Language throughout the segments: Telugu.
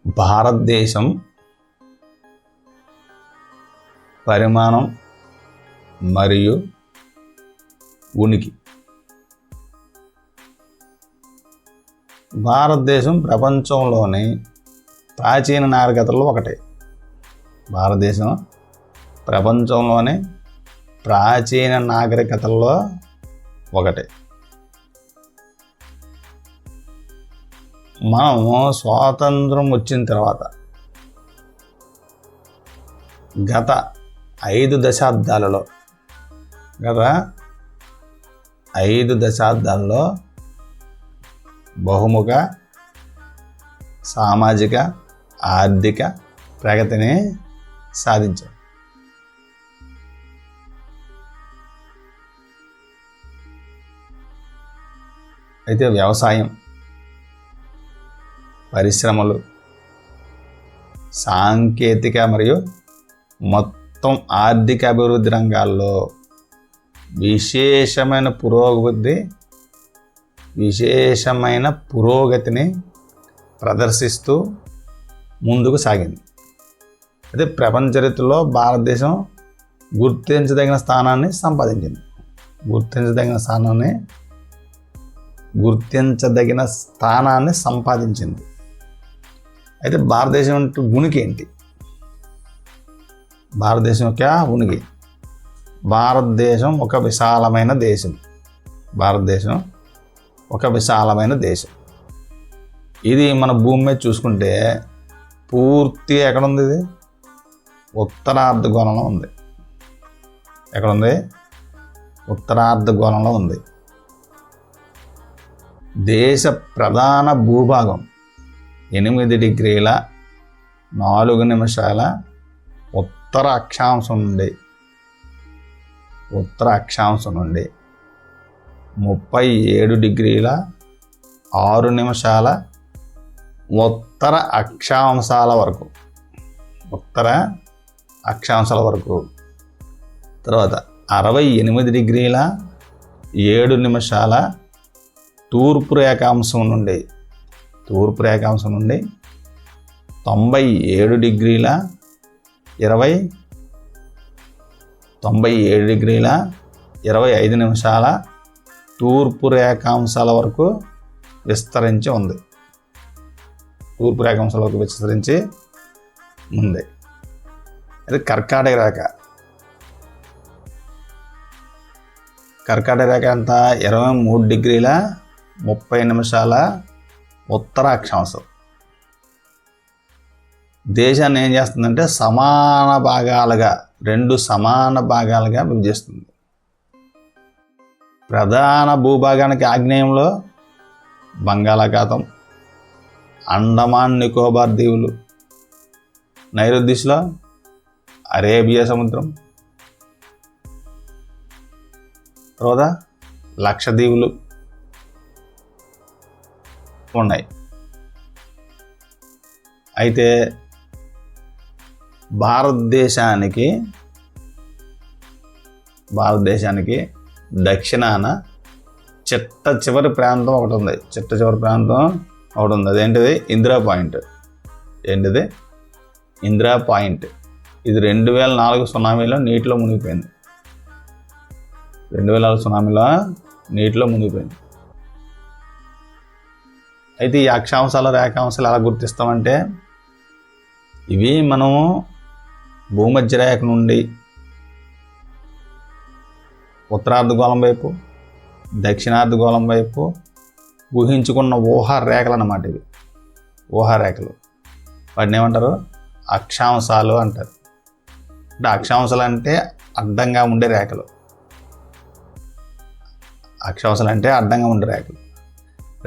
భారతదేశం పరిమాణం మరియు ఉనికి. భారతదేశం ప్రపంచంలోని ప్రాచీన నాగరికతల్లో ఒకటి. భారతదేశం ప్రపంచంలోని ప్రాచీన నాగరికతల్లో ఒకటి. మనము స్వాతంత్రం వచ్చిన తర్వాత గత 5 దశాబ్దాలలో బహుముఖ సామాజిక ఆర్థిక ప్రగతిని సాధించాం. అయితే వ్యవసాయం, పరిశ్రమలు, సాంకేతిక మరియు మొత్తం ఆర్థిక అభివృద్ధి రంగాల్లో విశేషమైన పురోగతిని ప్రదర్శిస్తూ ముందుకు సాగింది. అయితే ప్రపంచ చరిత్రలో భారతదేశం గుర్తించదగిన స్థానాన్ని సంపాదించింది. అయితే భారతదేశం అంటే ఉనికి ఏంటి? భారతదేశం యొక్క ఉనికి. భారతదేశం ఒక విశాలమైన దేశం. ఇది మన భూమి మీద చూసుకుంటే పూర్తిగా ఎక్కడుంది? ఇది ఉత్తరార్ధగోళంలో ఉంది. ఎక్కడుంది? ఉత్తరార్ధగోళంలో ఉంది. దేశ ప్రధాన భూభాగం 8 డిగ్రీల 4 నిమిషాల ఉత్తర అక్షాంశం నుండి 37 డిగ్రీల 6 నిమిషాల ఉత్తర అక్షాంశాల వరకు, తర్వాత 68 డిగ్రీల 7 నిమిషాల తూర్పు రేఖాంశం నుండి 97 డిగ్రీల 25 నిమిషాల తూర్పు రేఖాంశాల వరకు విస్తరించి ఉంది. అది కర్కాటక రేఖ ఎంత? 23 డిగ్రీల 30 నిమిషాల ఉత్తర అక్షాంశం. దేశాన్ని ఏం చేస్తుందంటే రెండు సమాన భాగాలుగా విభజిస్తుంది. ప్రధాన భూభాగానికి ఆగ్నేయంలో బంగాళాఖాతం, అండమాన్ నికోబార్ దీవులు, నైరుతి దిశలో అరేబియా సముద్రం, తర్వాత లక్షద్వీపులు ఉన్నాయి. అయితే భారతదేశానికి దక్షిణాన చిట్ట చివరి ప్రాంతం ఒకటి ఉంది. అదేంటిది? ఇందిరా పాయింట్. ఇది 2004 సునామీలో నీటిలో మునిగిపోయింది. అయితే ఈ అక్షాంశాలు రేఖాంశాలు ఎలా గుర్తిస్తామంటే, ఇవి మనము భూమధ్య రేఖ నుండి ఉత్తరార్ధగోళం వైపు, దక్షిణార్ధగోళం వైపు ఊహించుకున్న ఊహారేఖలు అన్నమాట. ఇవి ఊహారేఖలు. వాటిని ఏమంటారు? అక్షాంశాలు అంటారు. అంటే అక్షాంశాలు అంటే అడ్డంగా ఉండే రేఖలు.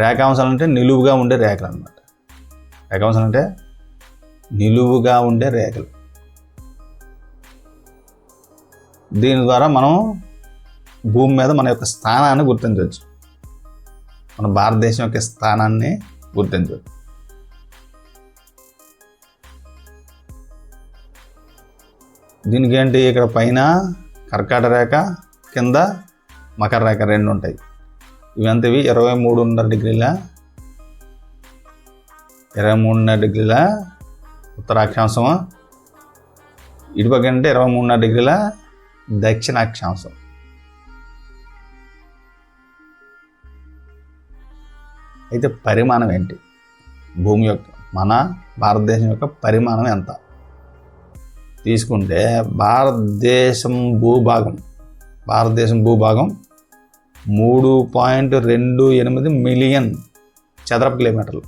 రేఖాంశాలు అంటే నిలువుగా ఉండే రేఖలు అన్నమాట. దీని ద్వారా మనం భూమి మీద మన యొక్క స్థానాన్ని గుర్తించవచ్చు. మన భారతదేశం యొక్క స్థానాన్ని గుర్తించవచ్చు. దీనికి ఏంటి? ఇక్కడ పైన కర్కాటక రేఖ, కింద మకర రేఖ 2 ఉంటాయి. ఇవంతవి 23.5 డిగ్రీల 23.5 ఉత్తరాక్షాంశం, ఇటుపక్క అంటే 23.5 దక్షిణాక్షాంశం. అయితే పరిమాణం ఏంటి? భూమి యొక్క, మన భారతదేశం యొక్క పరిమాణం ఎంత తీసుకుంటే, భారతదేశం భూభాగం 3.28 మిలియన్ చదరపు కిలోమీటర్లు.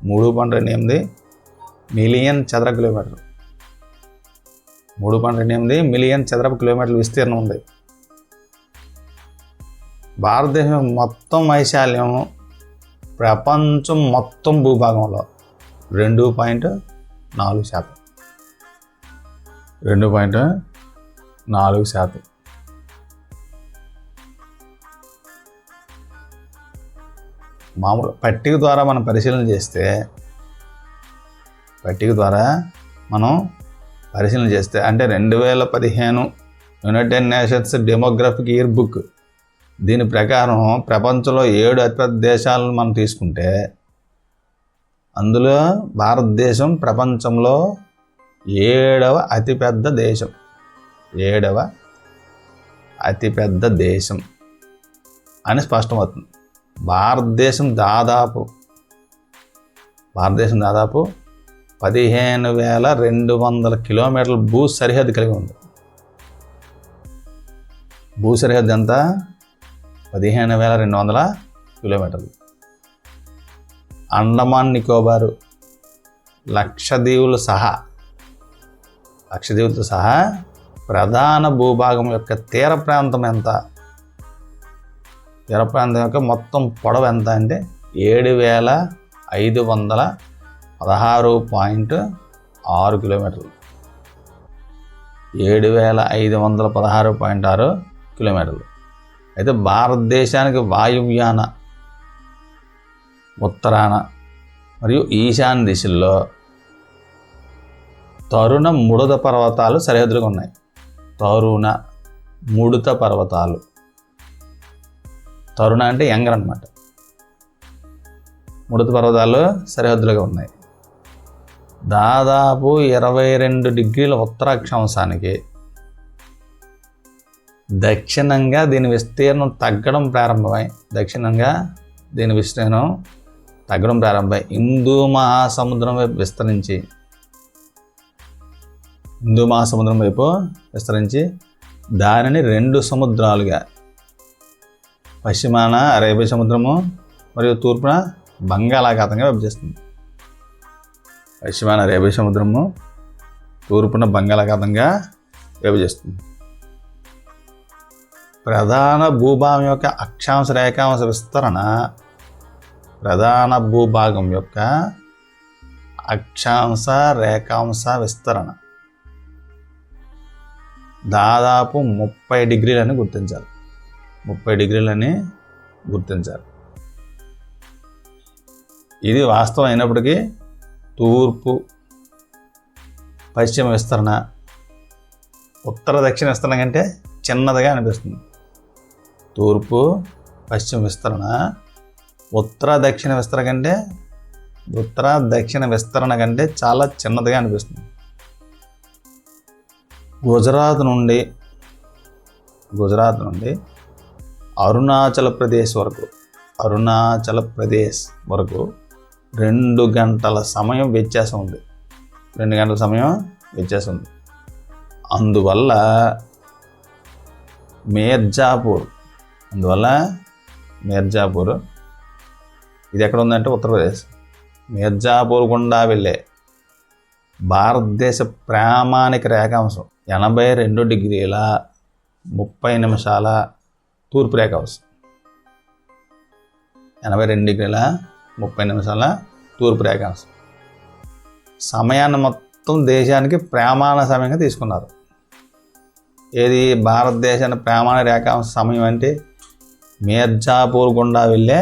3.28 మిలియన్ చదరపు కిలోమీటర్లు. 3.28 మిలియన్ చదరపు కిలోమీటర్ల విస్తీర్ణం ఉంది. భారతదేశం మొత్తం వైశాల్యం ప్రపంచం మొత్తం భూభాగంలో 2.4%. 2.4%. మామూలు పట్టిక ద్వారా మనం పరిశీలన చేస్తే, అంటే 2015 United nations demographic year book దీని ప్రకారం ప్రపంచంలో 7 అతిపెద్ద దేశాలను మనం తీసుకుంటే, అందులో భారతదేశం ప్రపంచంలో 7వ అతిపెద్ద దేశం. 7వ అతిపెద్ద దేశం అని స్పష్టమవుతుంది. భారతదేశం దాదాపు 15,200 కిలోమీటర్ల భూ సరిహద్దు కలిగి ఉంది. భూ సరిహద్దు ఎంత? 15,200 కిలోమీటర్లు. అండమాన్ నికోబారు, లక్షద్వీపులతో సహా ప్రధాన భూభాగం యొక్క తీర ప్రాంతం ఎంత? తీర ప్రాంతం యొక్క మొత్తం పొడవు ఎంత అంటే 7,516.6 కిలోమీటర్లు. 7,516.6 కిలోమీటర్లు. అయితే భారతదేశానికి వాయువ్యాన, ఉత్తరాన మరియు ఈశాన్య దిశల్లో తరుణ ముడత పర్వతాలు సరిహద్దులుగా ఉన్నాయి. తరుణ ముడత పర్వతాలు. తరుణ అంటే యంగర్ అన్నమాట. ముడత పర్వతాలు సరిహద్దులుగా ఉన్నాయి. దాదాపు 22 డిగ్రీల ఉత్తరాక్షాంశానికి దక్షిణంగా దీని విస్తీర్ణం తగ్గడం ప్రారంభమై హిందూ మహాసముద్రం వైపు విస్తరించి దానిని 2 సముద్రాలుగా, పశ్చిమాన అరేబియా సముద్రము మరియు తూర్పున బంగాళాఖాతంగా విభజిస్తుంది. పశ్చిమాన అరేబియా సముద్రము, తూర్పున బంగాళాఖాతంగా విభజిస్తుంది. ప్రధాన భూభాగం యొక్క అక్షాంశ రేఖాంశ విస్తరణ, దాదాపు 30 డిగ్రీలని గుర్తించాలి. 30 డిగ్రీలని గుర్తించాలి. ఇది వాస్తవం అయినప్పటికీ తూర్పు పశ్చిమ విస్తరణ ఉత్తర దక్షిణ విస్తరణ కంటే చిన్నదిగా అనిపిస్తుంది. తూర్పు పశ్చిమ విస్తరణ ఉత్తర దక్షిణ విస్తరణ కంటే చాలా చిన్నదిగా అనిపిస్తుంది. గుజరాత్ నుండి అరుణాచల్ ప్రదేశ్ వరకు 2 గంటల సమయం వ్యత్యాసం ఉంది. అందువల్ల మీర్జాపూర్ ఇది ఎక్కడ ఉందంటే ఉత్తరప్రదేశ్. మీర్జాపూర్ గుండా వెళ్ళే భారతదేశ ప్రామాణిక రేఖాంశం 82 డిగ్రీల 30 నిమిషాల తూర్పు రేఖాంశం. 82 డిగ్రీల 30 నిమిషాల తూర్పు రేఖాంశం. సమయాన్ని మొత్తం దేశానికి ప్రమాణ సమయంగా తీసుకున్నారు. ఏది భారతదేశాన్ని ప్రమాణ రేఖాంశ సమయం అంటే మీర్జాపూర్ గుండా వెళ్ళే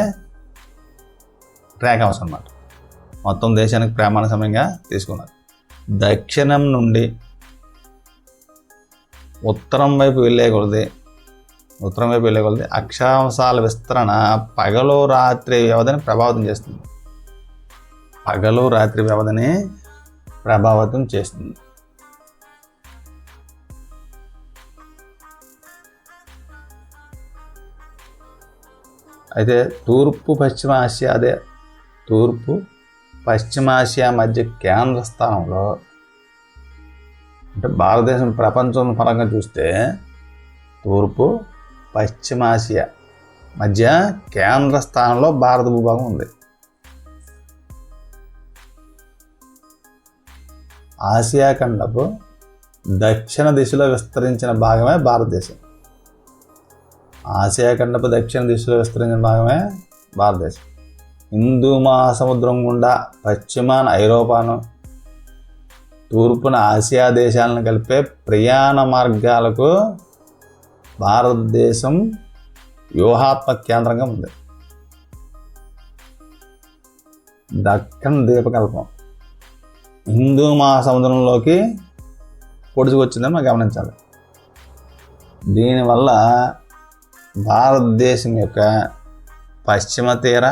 రేఖాంశం అన్నమాట. మొత్తం దేశానికి ప్రమాణ సమయంగా తీసుకున్నారు. దక్షిణం నుండి ఉత్తరం వైపు వెళ్ళే కొలది అక్షాంశాల విస్తరణ పగలు రాత్రి వ్యవధిని ప్రభావితం చేస్తుంది. పగలు రాత్రి వ్యవధిని ప్రభావితం చేస్తుంది. అయితే తూర్పు పశ్చిమాసియా మధ్య కేంద్ర స్థానంలో, అంటే భారతదేశం ప్రపంచం పరంగా చూస్తే తూర్పు పశ్చిమాసియా మధ్య కేంద్ర స్థానంలో భారత భూభాగం ఉంది. ఆసియా ఖండపు దక్షిణ దిశలో విస్తరించిన భాగమే భారతదేశం. ఆసియా ఖండపు దక్షిణ దిశలో విస్తరించిన భాగమే భారతదేశం. హిందూ మహాసముద్రం గుండా పశ్చిమాన ఐరోపాను, తూర్పున ఆసియా దేశాలను కలిపే ప్రయాణ మార్గాలకు భారతదేశం వ్యూహాత్మక కేంద్రంగా ఉంది. దక్కన్ ద్వీపకల్పం హిందూ మహాసముద్రంలోకి పొడుచుకొచ్చిందని మనం గమనించాలి. దీనివల్ల భారతదేశం యొక్క పశ్చిమ తీర,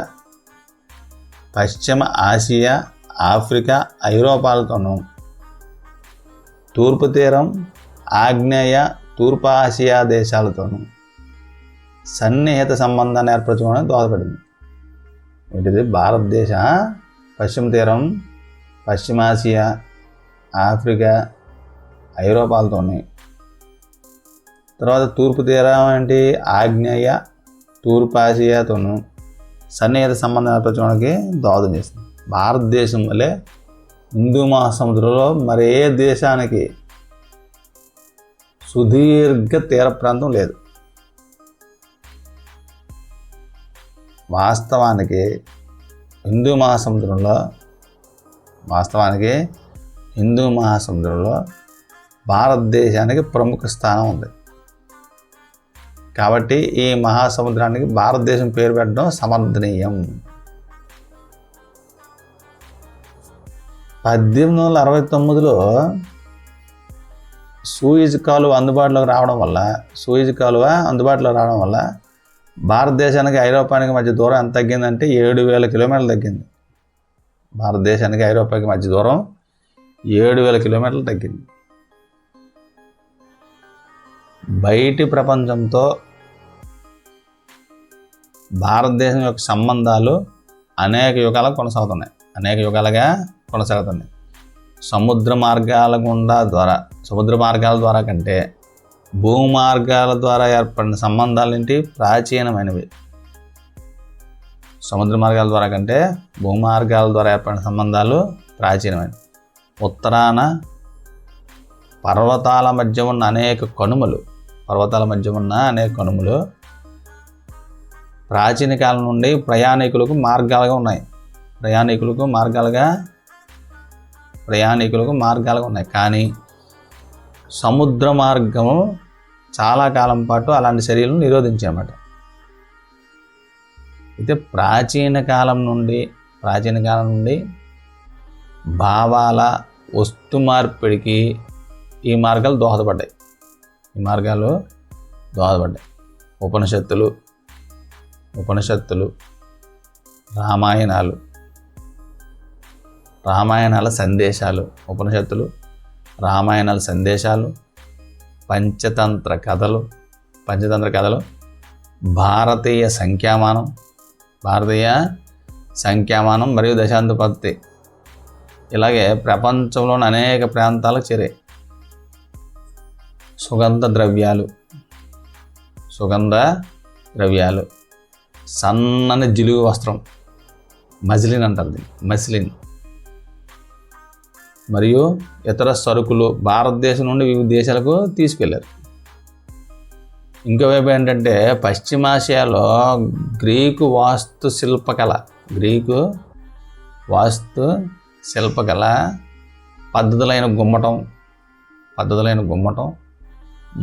పశ్చిమ ఆసియా, ఆఫ్రికా, ఐరోపాలతోనూ, తూర్పు తీరం, ఆగ్నేయ, తూర్పు ఆసియా దేశాలతోనూ సన్నిహిత సంబంధాన్ని ఏర్పరచుకోవడానికి దోహదపడింది. ఏంటిది? భారతదేశ పశ్చిమ తీరం, పశ్చిమాసియా, ఆఫ్రికా, ఐరోపాలతోని, తర్వాత తూర్పు తీరం ఏంటి? ఆగ్నేయ, తూర్పు ఆసియాతోనూ సన్నిహిత సంబంధం ఏర్పరచడానికి దోహదం చేస్తుంది. భారతదేశం వల్లే హిందూ మహాసముద్రంలో మరే దేశానికి సుదీర్ఘ తీర ప్రాంతం లేదు. వాస్తవానికి హిందూ మహాసముద్రంలో భారతదేశానికి ప్రముఖ స్థానం ఉంది. కాబట్టి ఈ మహాసముద్రానికి భారతదేశం పేరు పెట్టడం సమర్థనీయం. 1869లో సూయిజ్ కాలువ అందుబాటులోకి రావడం వల్ల భారతదేశానికి ఐరోపానికి మధ్య దూరం ఎంత తగ్గిందంటే 7,000 కిలోమీటర్లు తగ్గింది. భారతదేశానికి ఐరోపాకి మధ్య దూరం 7,000 కిలోమీటర్లు తగ్గింది. బయటి ప్రపంచంతో భారతదేశం యొక్క సంబంధాలు అనేక యుగాలుగా కొనసాగుతున్నాయి. సముద్ర మార్గాల ద్వారా కంటే భూమార్గాల ద్వారా ఏర్పడిన సంబంధాలు ప్రాచీనమైనవి. సముద్ర మార్గాల ద్వారా కంటే భూమార్గాల ద్వారా ఏర్పడిన సంబంధాలు ప్రాచీనమైనవి. ఉత్తరాన పర్వతాల మధ్య ఉన్న అనేక కనుమలు ప్రాచీన కాలం నుండి ప్రయాణికులకు మార్గాలుగా ఉన్నాయి. కానీ సముద్ర మార్గము చాలా కాలం పాటు అలాంటి చర్యలను నిరోధించామట. అయితే ప్రాచీన కాలం నుండి భావాల వస్తు మార్పిడికి ఈ మార్గాలు దోహదపడ్డాయి. ఉపనిషత్తులు, రామాయణాల సందేశాలు, పంచతంత్ర కథలు, భారతీయ సంఖ్యామానం మరియు దశాంతపత్తి ఇలాగే ప్రపంచంలోని అనేక ప్రాంతాలకు చేరాయి. సుగంధ ద్రవ్యాలు, సన్నని జిలుగు వస్త్రం, మజిలిన్ అంటారు దీన్ని, మస్లిన్, మరియు ఇతర సరుకులు భారతదేశం నుండి వివిధ దేశాలకు తీసుకెళ్లారు. ఇంకోవైపు ఏంటంటే పశ్చిమాసియాలో గ్రీకు వాస్తు శిల్పకళ పద్ధతులైన గుమ్మటం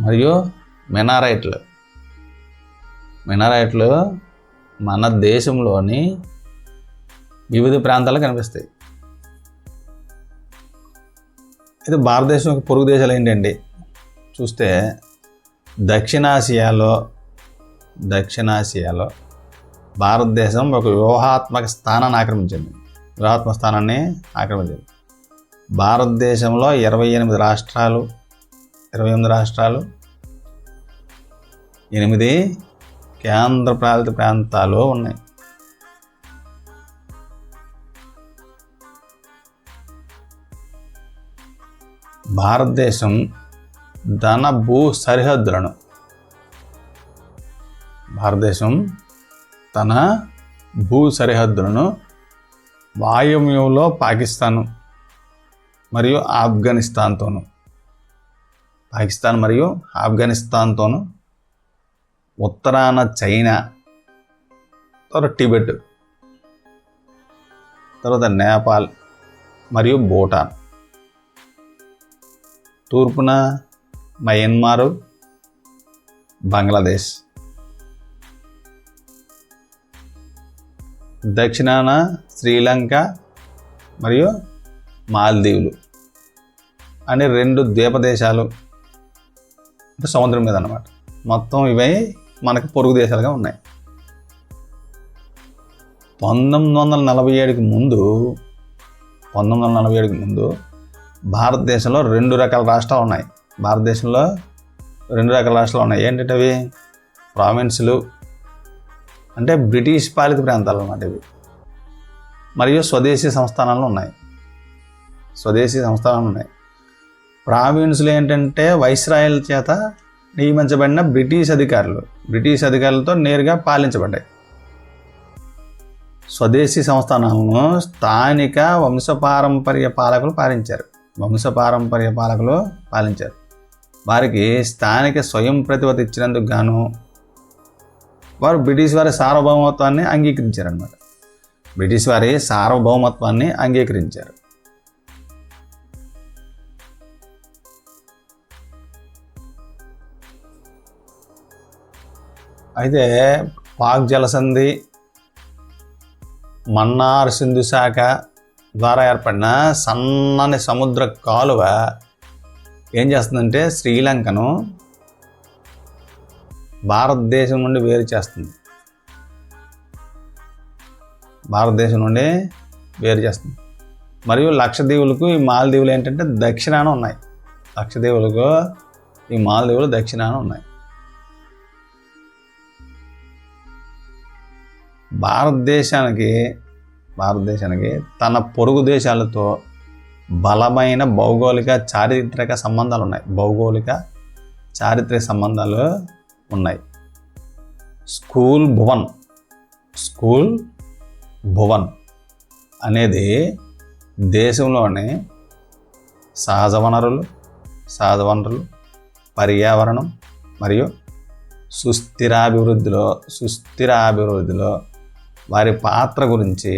మరియు మినారైట్లు మన దేశంలోని వివిధ ప్రాంతాల్లో కనిపిస్తాయి. అయితే భారతదేశం యొక్క పొరుగు దేశాలు ఏంటండి చూస్తే దక్షిణాసియాలో భారతదేశం ఒక వ్యూహాత్మక స్థానాన్ని ఆక్రమించింది. వ్యూహాత్మక స్థానాన్ని ఆక్రమించింది. భారతదేశంలో 28 రాష్ట్రాలు 8 కేంద్రపాలిత ప్రాంతాలు ఉన్నాయి. భారతదేశం తన భూ సరిహద్దులను వాయువ్యంలో పాకిస్తాన్ మరియు ఆఫ్ఘనిస్తాన్తోను, ఉత్తరాన చైనా, తర్వాత టిబెట్, తర్వాత నేపాల్ మరియు భూటాన్, తూర్పున మయన్మారు, బంగ్లాదేశ్, దక్షిణాన శ్రీలంక మరియు మాల్దీవులు అని 2 ద్వీపదేశాలు, అంటే సముద్రం మీద అన్నమాట. మొత్తం ఇవే మనకు పొరుగు దేశాలుగా ఉన్నాయి. 1947కి ముందు భారతదేశంలో 2 రకాల రాష్ట్రాలు ఉన్నాయి. ఏంటంటే అవి ప్రావిన్సులు, అంటే బ్రిటిష్ పాలిత ప్రాంతాలు అన్నమాట ఇవి, మరియు స్వదేశీ సంస్థానాలు ఉన్నాయి. ప్రావిన్సులు ఏంటంటే వైస్రాయల చేత నియమించబడిన బ్రిటిష్ అధికారులతో నేరుగా పాలించబడ్డాయి. స్వదేశీ సంస్థానాలను స్థానిక వంశపారంపర్య పాలకులు పాలించారు. వారికి స్థానిక స్వయం ప్రతిపత్తి ఇచ్చినందుకు గాను వారు బ్రిటిష్ వారి సార్వభౌమత్వాన్ని అంగీకరించారు. అయితే పాక్ జలసంధి, మన్నార్ సింధు శాఖ ద్వారా ఏర్పడిన సన్నని సముద్ర కాలువ ఏం చేస్తుందంటే శ్రీలంకను భారతదేశం నుండి వేరు చేస్తుంది. మరియు లక్షద్వీపులకు ఈ మాల్దీవులు ఏంటంటే దక్షిణాన ఉన్నాయి. భారతదేశానికి తన పొరుగు దేశాలతో బలమైన భౌగోళిక చారిత్రక సంబంధాలు ఉన్నాయి. స్కూల్ భువన్ అనేది దేశంలోని సహజ వనరులు, పర్యావరణం మరియు సుస్థిరాభివృద్ధిలో వారి పాత్ర గురించి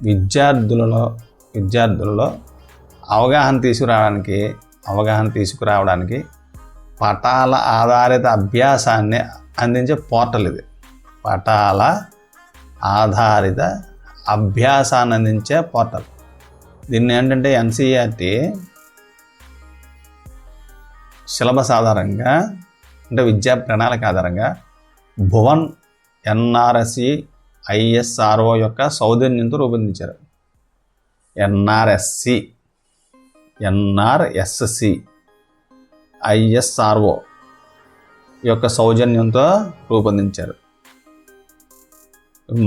విద్యార్థులలో అవగాహన తీసుకురావడానికి పటాల ఆధారిత అభ్యాసాన్ని అందించే పోర్టల్ ఇది. దీన్ని ఏంటంటే NCERT సిలబస్ ఆధారంగా, అంటే విద్యా ప్రణాళిక ఆధారంగా భువన్ NRSC ISRO యొక్క సౌజన్యంతో రూపొందించారు. NRSC ISRO యొక్క సౌజన్యంతో రూపొందించారు.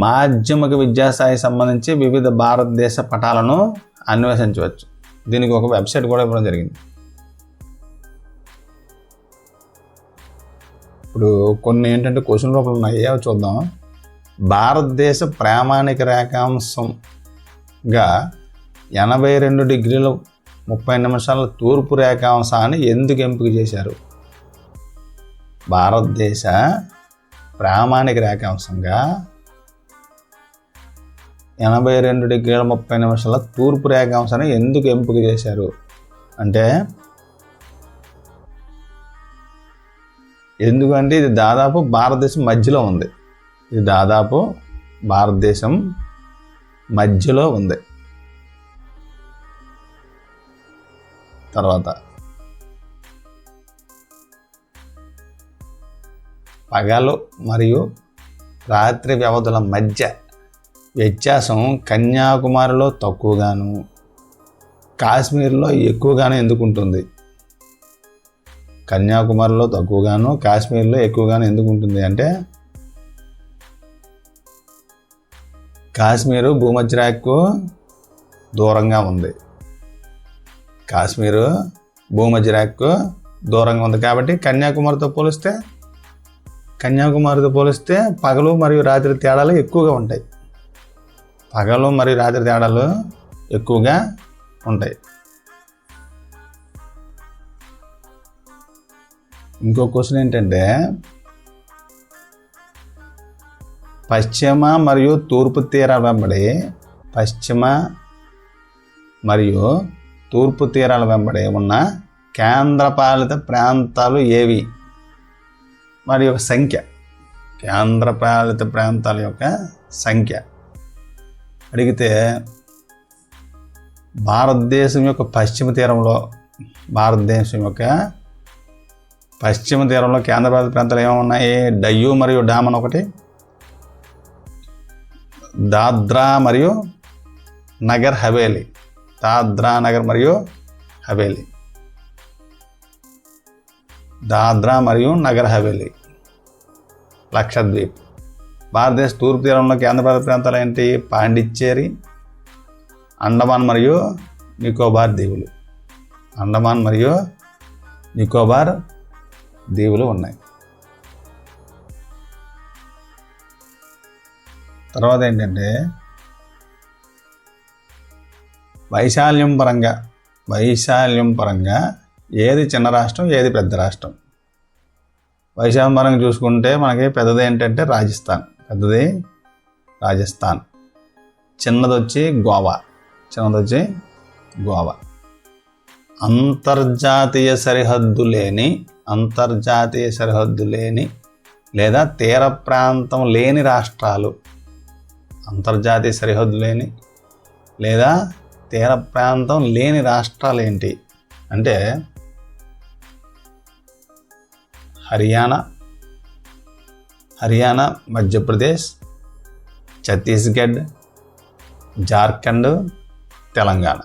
మాధ్యమిక విద్యాస్థాయికి సంబంధించి వివిధ భారతదేశ పటాలను అన్వేషించవచ్చు. దీనికి ఒక వెబ్సైట్ కూడా ఇవ్వడం జరిగింది. ఇప్పుడు కొన్ని ఏంటంటే క్వశ్చన్ రూపంలో ఉన్నాయి, అవి చూద్దాం. భారతదేశ ప్రామాణిక రేఖాంశంగా 82 డిగ్రీల 30 నిమిషాల తూర్పు రేఖాంశాన్ని ఎందుకు ఎంపిక చేశారు? భారతదేశ ప్రామాణిక రేఖాంశంగా 82 డిగ్రీల 30 నిమిషాల తూర్పు రేఖాంశాన్ని ఎందుకు ఎంపిక చేశారు అంటే, ఎందుకంటే ఇది దాదాపు భారతదేశం మధ్యలో ఉంది. తర్వాత పగలు మరియు రాత్రి వ్యవధుల మధ్య వ్యత్యాసం కన్యాకుమారిలో తక్కువగాను కాశ్మీర్లో ఎక్కువగాను ఎందుకు ఉంటుంది? కన్యాకుమారిలో తక్కువగాను కాశ్మీర్లో ఎక్కువగాను ఎందుకు ఉంటుంది అంటే కాశ్మీరు భూమధ్యరేఖకు దూరంగా ఉంది. కాశ్మీరు భూమధ్యరేఖకు దూరంగా ఉంది కాబట్టి కన్యాకుమారితో పోలిస్తే పగలు మరియు రాత్రి తేడాలు ఎక్కువగా ఉంటాయి. పగలు మరియు రాత్రి తేడాలు ఎక్కువగా ఉంటాయి. ఇంకో క్వశ్చన్ ఏంటంటే పశ్చిమ మరియు తూర్పు తీరాల వెంబడి ఉన్న కేంద్రపాలిత ప్రాంతాలు ఏవి? వాటి యొక్క సంఖ్య. కేంద్రపాలిత ప్రాంతాల యొక్క సంఖ్య అడిగితే భారతదేశం యొక్క పశ్చిమ తీరంలో కేంద్రపాలిత ప్రాంతాలు ఏమున్నాయి? డయ్యూ మరియు డామన్ ఒకటి, దాద్రా మరియు నగర్ హవేలీ, లక్షద్వీప్. భారతదేశ తూర్పు తీరంలో కేంద్రపాలిత ప్రాంతాలు ఏంటి? పాండిచ్చేరి, అండమాన్ మరియు నికోబార్ దీవులు ఉన్నాయి. తర్వాత ఏంటంటే వైశాల్యం పరంగా ఏది చిన్న రాష్ట్రం, ఏది పెద్ద రాష్ట్రం? వైశాల్యం పరంగా చూసుకుంటే మనకి పెద్దది ఏంటంటే రాజస్థాన్, చిన్నది వచ్చి గోవా. అంతర్జాతీయ సరిహద్దు లేని లేదా తీర ప్రాంతం లేని రాష్ట్రాలు. అంతర్జాతీయ సరిహద్దు లేని లేదా తీర ప్రాంతం లేని రాష్ట్రాలు ఏంటి అంటే హర్యానా, మధ్యప్రదేశ్, ఛత్తీస్గఢ్, జార్ఖండ్, తెలంగాణ.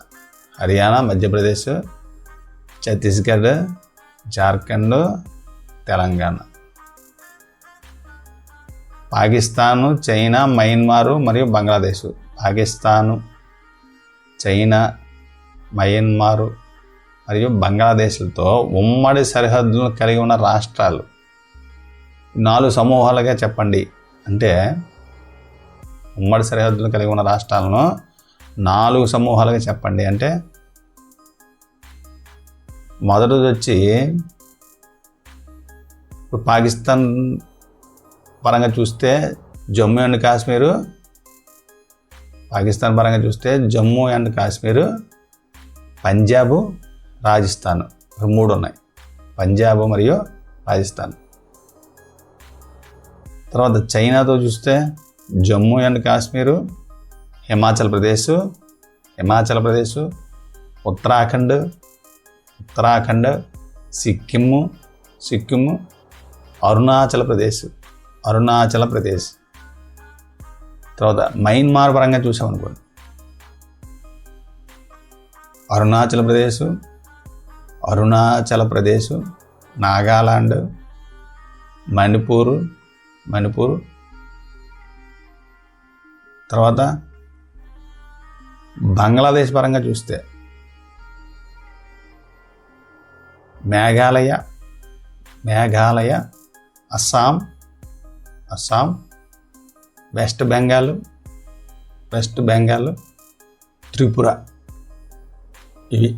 హర్యానా, మధ్యప్రదేశ్, ఛత్తీస్గఢ్, జార్ఖండ్, తెలంగాణ. పాకిస్తాను, చైనా, మయన్మారు మరియు బంగ్లాదేశ్. పాకిస్తాను, చైనా, మయన్మారు మరియు బంగ్లాదేశ్లతో ఉమ్మడి సరిహద్దులను కలిగి ఉన్న రాష్ట్రాలు 4 సమూహాలుగా చెప్పండి అంటే ఉమ్మడి సరిహద్దులను కలిగి ఉన్న రాష్ట్రాలను 4 సమూహాలుగా చెప్పండి అంటే మొదటిది వచ్చి పాకిస్తాన్ పరంగా చూస్తే జమ్మూ అండ్ కాశ్మీరు, పంజాబు, రాజస్థాన్ 3 ఉన్నాయి. పంజాబ్ మరియు రాజస్థాన్. తర్వాత చైనాతో చూస్తే జమ్మూ అండ్ కాశ్మీరు, హిమాచల్ ప్రదేశ్, ఉత్తరాఖండ్, సిక్కిము, అరుణాచల్ ప్రదేశ్. తర్వాత మయన్మార్ పరంగా చూసామనుకోండి అరుణాచల్ ప్రదేశ్, నాగాలాండ్, మణిపూర్. తర్వాత బంగ్లాదేశ్ పరంగా చూస్తే మేఘాలయ, అస్సాం, వెస్ట్ బెంగాల్, త్రిపుర. ఇవి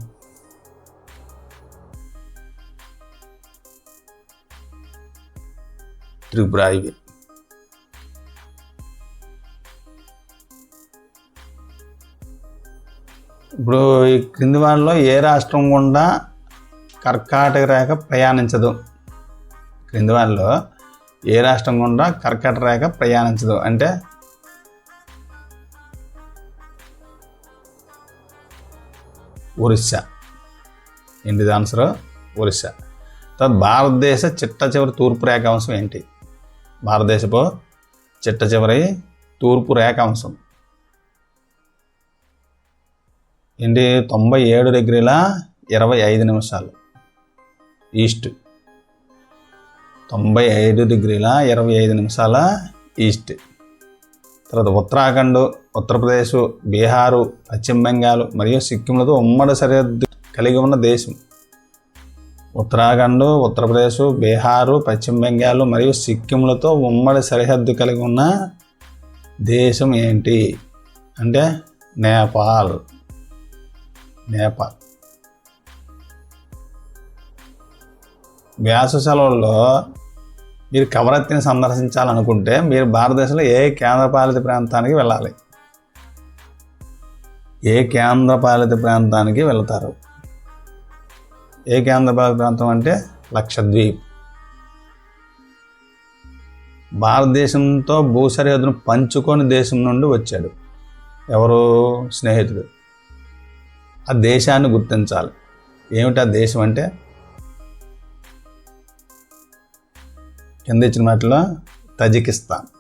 ఇప్పుడు ఈ క్రింది వారిలో ఏ రాష్ట్రం గుండా కర్కాటక రేఖ ప్రయాణించదు? అంటే ఒరిస్సా. ఏంటిది ఆన్సర్? ఒరిస్సా. తర్వాత భారతదేశ చిట్ట చివరి తూర్పు రేఖాంశం ఏంటి? భారతదేశపు చిట్ట చివరి తూర్పు రేఖాంశం ఏంటి 97°25' ఈస్ట్. 95°25' ఈస్ట్. తర్వాత ఉత్తరాఖండ్, ఉత్తరప్రదేశ్, బీహారు, పశ్చిమ బెంగాల్ మరియు సిక్కింలతో ఉమ్మడి సరిహద్దు కలిగి ఉన్న దేశం. ఉత్తరాఖండ్, ఉత్తరప్రదేశ్, బీహారు, పశ్చిమ బెంగాల్ మరియు సిక్కింలతో ఉమ్మడి సరిహద్దు కలిగి ఉన్న దేశం ఏంటి అంటే నేపాల్. వేసవి సెలవుల్లో మీరు కవరత్తిని సందర్శించాలనుకుంటే మీరు భారతదేశంలో ఏ కేంద్రపాలిత ప్రాంతానికి వెళ్ళాలి? ఏ కేంద్రపాలిత ప్రాంతానికి వెళ్తారు? ఏ కేంద్రపాలిత ప్రాంతం అంటే లక్షద్వీప్. భారతదేశంతో భూ సరిహద్దును పంచుకొని దేశం నుండి వచ్చాడు ఎవరు? స్నేహితుడు. ఆ దేశాన్ని గుర్తించాలి. ఏమిటి ఆ దేశం అంటే? కింద ఇచ్చిన వాటిలో తజికిస్తాన్.